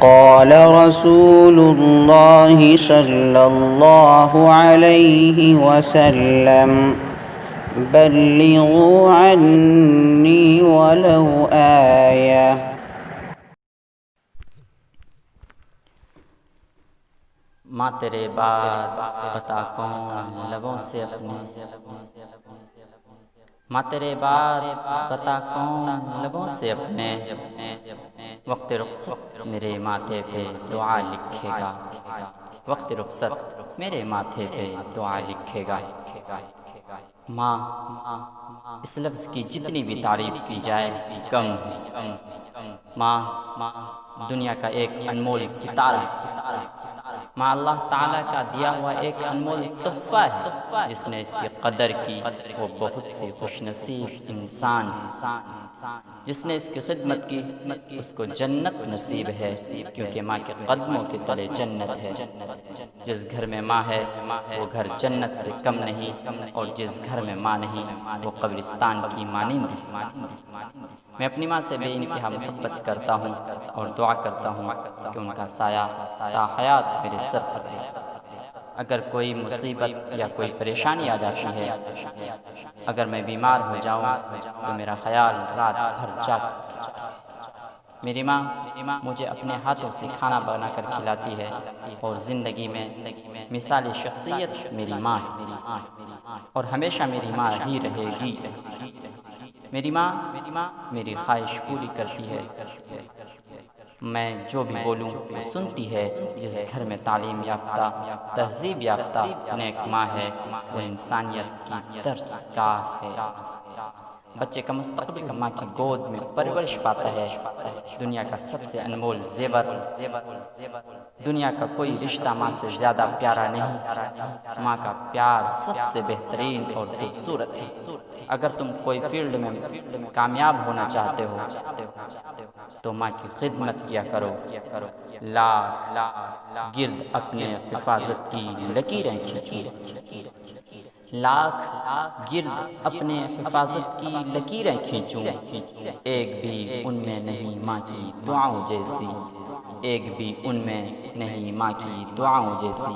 قال رسول الله صلى الله عليه وسلم بلغوا عني ولو آية۔ ماں تیرے بعد بتا کون لبوں سے اپنے، ماں تیرے بعد بتا کون لبوں سے اپنے، وقت رخصت میرے ماتھے پہ دعا لکھے گا، وقت رخصت میرے ماتھے پہ دعا لکھے گا۔ ماں، اس لفظ کی جتنی بھی تعریف کی جائے کم ہے۔ ماں دنیا کا ایک انمول ستارہ ہے، ماں اللہ تعالیٰ کا دیا ہوا ایک انمول تحفہ ہے۔ جس نے اس کی قدر کی وہ بہت سی خوش نصیب انسان ہے، جس نے اس کی خدمت کی اس کو جنت نصیب ہے، کیونکہ ماں کے قدموں کے تلے جنت ہے۔ جس گھر میں ماں ہے وہ گھر جنت سے کم نہیں، اور جس گھر میں ماں نہیں وہ قبرستان کی مانند ہے۔ میں اپنی ماں سے بے انتہا محبت کرتا ہوں اور دعا کرتا ہوں کہ ان کا سایہ تا حیات میرے سر پر رہے۔ اگر کوئی مصیبت یا کوئی پریشانی آ جاتی ہے، اگر میں بیمار ہو جاؤں تو میرا خیال رات بھر جاگتا ہے۔ میری ماں مجھے اپنے ہاتھوں سے کھانا بنا کر کھلاتی ہے، اور زندگی میں مثالی شخصیت میری ماں ہے، اور ہمیشہ میری ماں ہی رہے گی۔ میری ماں میری خواہش پوری کرتی ہے، میں جو بھی بولوں وہ سنتی ہے۔ جس گھر میں تعلیم یافتہ، تہذیب یافتہ نیک ماں ہے وہ انسانیت کی درس گاہ ہے۔ بچے کا مستقبل ماں کی گود میں پرورش پاتا ہے۔ دنیا کا سب سے انمول زیور، دنیا کا کوئی رشتہ ماں سے زیادہ پیارا نہیں۔ ماں کا پیار سب سے بہترین اور خوبصورت ہے۔ اگر تم کوئی فیلڈ میں کامیاب ہونا چاہتے ہو تو ماں کی خدمت کیا کرو۔ لاکھ گرد اپنے حفاظت کی لکیریں کھینچوں، لاکھ گرد اپنے حفاظت کی لکیریں کھینچوں، ایک بھی ان میں نہیں ماں کی دعاؤں جیسی، ایک بھی ان میں نہیں ماں کی دعاؤں جیسی۔